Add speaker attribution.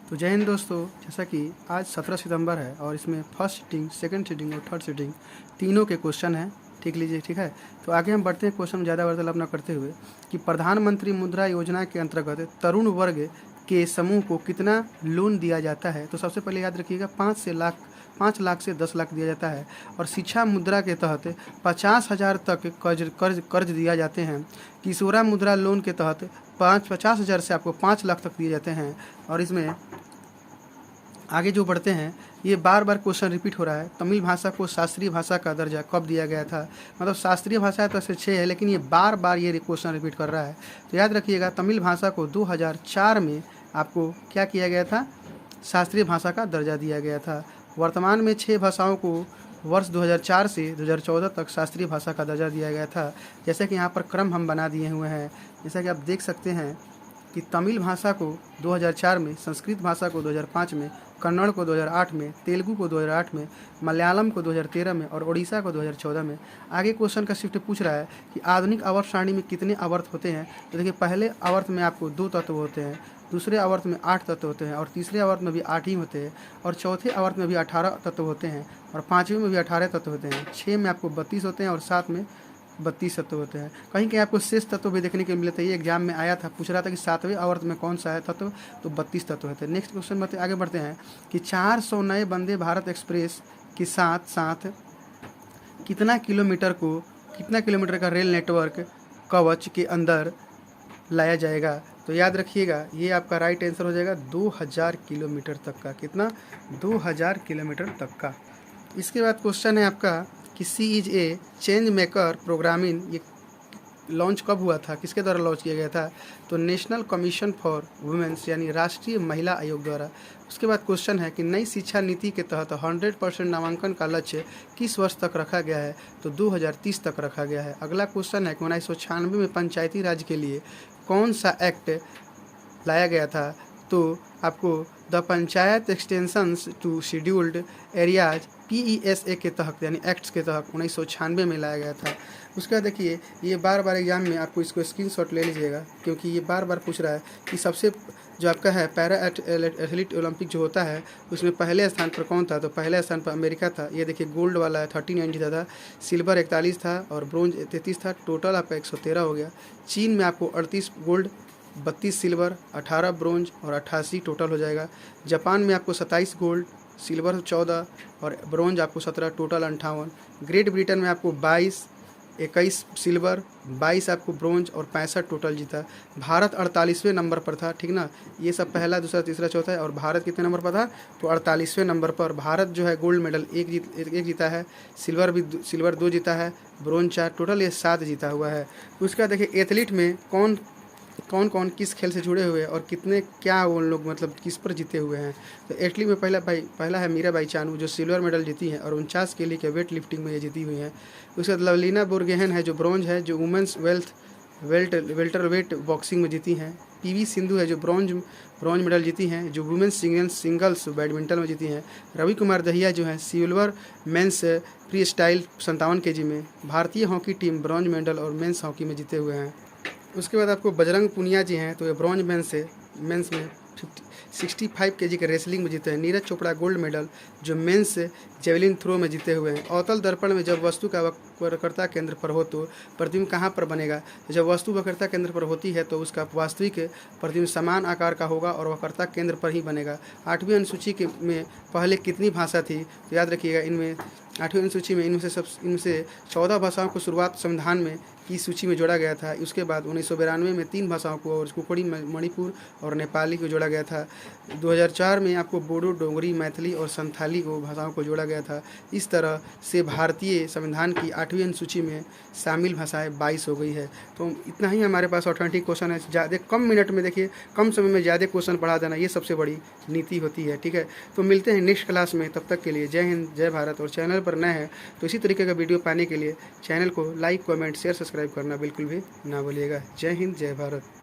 Speaker 1: तो जय हिंद दोस्तों। जैसा कि आज 17 सितंबर है और इसमें फर्स्ट सीटिंग, सेकंड सीटिंग और थर्ड सीटिंग तीनों के क्वेश्चन हैं। ठीक लीजिए, ठीक है। तो आगे हम बढ़ते हैं क्वेश्चन ज़्यादा वार्तालाप न करते हुए कि प्रधानमंत्री मुद्रा योजना के अंतर्गत तरुण वर्ग के समूह को कितना लोन दिया जाता है। तो सबसे पहले याद रखिएगा 5 लाख से 10 लाख दिया जाता है। और शिक्षा मुद्रा के तहत 50,000 तक कर्ज दिया जाते हैं। किशोरा मुद्रा लोन के तहत 50,000 से आपको 5 लाख तक दिए जाते हैं। और इसमें आगे जो बढ़ते हैं, ये बार बार क्वेश्चन रिपीट हो रहा है। तमिल भाषा को शास्त्रीय भाषा का दर्जा कब दिया गया था। मतलब शास्त्रीय भाषा है तो ऐसे 6 है, लेकिन ये बार बार ये क्वेश्चन रिपीट कर रहा है। तो याद रखिएगा तमिल भाषा को 2004 में आपको क्या किया गया था, शास्त्रीय भाषा का दर्जा दिया गया था। वर्तमान में 6 भाषाओं को वर्ष 2004 से 2014 तक शास्त्रीय भाषा का दर्जा दिया गया था। जैसे कि यहाँ पर क्रम हम बना दिए हुए हैं। जैसा कि आप देख सकते हैं कि तमिल भाषा को 2004 में, संस्कृत भाषा को 2005 में, कन्नड़ को 2008 में, तेलुगु को 2008 में, मलयालम को 2013 में और ओडिशा को 2014 में। आगे क्वेश्चन का शिफ्ट पूछ रहा है कि आधुनिक आवर्त सारणी में कितने आवर्त होते हैं। तो देखिए, पहले आवर्त में आपको 2 तत्व होते हैं, दूसरे आवर्त में 8 तत्व होते हैं और तीसरे आवर्त में भी 8 ही होते हैं और चौथे आवर्त में भी 18 तत्व होते हैं और पाँचवें में भी 18 तत्व होते हैं। 6 में आपको 32 होते हैं और 7 में 32 तत्व होते हैं। कहीं कहीं आपको शेष तत्व भी देखने के मिलते हैं। ये एग्जाम में आया था, पूछ रहा था कि 7वें आवर्त में कौन सा है तत्व, तो 32 तत्व होते हैं। नेक्स्ट क्वेश्चन में आगे बढ़ते हैं कि 400 नए वंदे भारत एक्सप्रेस के साथ साथ कितना किलोमीटर का रेल नेटवर्क कवच के अंदर लाया जाएगा। तो याद रखिएगा, ये आपका राइट आंसर हो जाएगा 2000 किलोमीटर तक का। कितना? 2000 किलोमीटर तक का। इसके बाद क्वेश्चन है आपका कि CIS चेंज मेकर प्रोग्रामिंग ये लॉन्च कब हुआ था, किसके द्वारा लॉन्च किया गया था। तो नेशनल कमीशन फॉर वुमेन्स यानी राष्ट्रीय महिला आयोग द्वारा। उसके बाद क्वेश्चन है कि नई शिक्षा नीति के तहत 100% नामांकन का लक्ष्य किस वर्ष तक रखा गया है। तो 2030 तक रखा गया है। अगला क्वेश्चन है कि 1996 में पंचायती राज के लिए कौन सा एक्ट लाया गया था। तो आपको the panchayat extensions to scheduled areas PESA के तहत यानी एक्ट्स के तहत 1996 में लाया गया था। उसके बाद देखिए, ये बार बार एग्जाम में आपको इसको स्क्रीनशॉट ले लीजिएगा, क्योंकि ये बार बार पूछ रहा है कि सबसे जो आपका है पैरा एथलीट ओलंपिक जो होता है उसमें पहले स्थान पर कौन था। तो पहले स्थान पर अमेरिका था। ये देखिए, गोल्ड वाला 39 जीता था, सिल्वर 41 था और ब्रोंज 33 था। टोटल आपका 113 हो गया। चीन में आपको 38 गोल्ड, 32 सिल्वर, 18 ब्रोंज और 88 टोटल हो जाएगा। जापान में आपको 27 गोल्ड, सिल्वर 14 और ब्रोंज आपको 17, टोटल 58। ग्रेट ब्रिटेन में आपको 21 सिल्वर, 22 आपको ब्रोंज और 65 टोटल जीता। भारत 48वें नंबर पर था, ठीक ना। ये सब पहला, दूसरा, तीसरा, चौथा है और भारत कितने नंबर पर था, तो 48वें नंबर पर। भारत जो है गोल्ड मेडल एक जीता है, सिल्वर 2 जीता है, ब्रोंज 4, टोटल ये 7 जीता हुआ है। उसका देखिए एथलीट में कौन कौन किस खेल से जुड़े हुए हैं और कितने क्या वो लोग मतलब किस पर जीते हुए हैं। तो एथलीट में पहला है मीराबाई चानू जो सिल्वर मेडल जीती हैं और 49 के लिए के वेट लिफ्टिंग में ये जीती हुई हैं। उसके बाद लवलीना बोरगोहेन है जो ब्रॉन्ज है, जो वुमेंस वेल्टर वेट बॉक्सिंग में जीती हैं। PV सिंधु है जो ब्रॉन्ज मेडल जीती हैं, जो वुमेंस सिंगल्स बैडमिंटन में जीती हैं। रवि कुमार दहिया जो हैं silver men's free style 57 kg में। भारतीय हॉकी टीम ब्रॉन्ज मेडल और मेंस हॉकी में जीते हुए हैं। उसके बाद आपको बजरंग पुनिया जी हैं, तो ये ब्रॉन्ज मेंस में 65 kg के रेसलिंग में जीते हैं। नीरज चोपड़ा गोल्ड मेडल जो मेंस जेवलिन थ्रो में जीते हुए हैं। अवतल दर्पण में जब वस्तु का वक्रता केंद्र पर हो तो प्रतिबिंब कहाँ पर बनेगा। जब वस्तु वक्रता केंद्र पर होती है तो उसका वास्तविक प्रतिबिंब समान आकार का होगा और वक्रता केंद्र पर ही बनेगा। 8वीं अनुसूची में पहले कितनी भाषा थी। तो याद रखिएगा, इनमें 8वीं अनुसूची में इनमें से 14 भाषाओं को शुरुआत संविधान में की सूची में जोड़ा गया था। उसके बाद 1992 में 3 भाषाओं को और कुकड़ी, मणिपुर और नेपाली को जोड़ा गया था। 2004 में आपको बोडो, डोगरी, मैथिली और संथाली को भाषाओं को जोड़ा गया था। इस तरह से भारतीय संविधान की 8वीं अनुसूची में शामिल भाषाएं 22 हो गई है। तो इतना ही हमारे पास ऑथेंटिक क्वेश्चन है। ज़्यादा कम मिनट में देखिए, कम समय में ज़्यादा क्वेश्चन पढ़ा देना, ये सबसे बड़ी नीति होती है, ठीक है। तो मिलते हैं नेक्स्ट क्लास में, तब तक के लिए जय हिंद, जय भारत। और चैनल पर नए हैं तो इसी तरीके का वीडियो पाने के लिए चैनल को लाइक, कमेंट, शेयर, सब्सक्राइब करना बिल्कुल भी ना भूलिएगा। जय हिंद, जय भारत।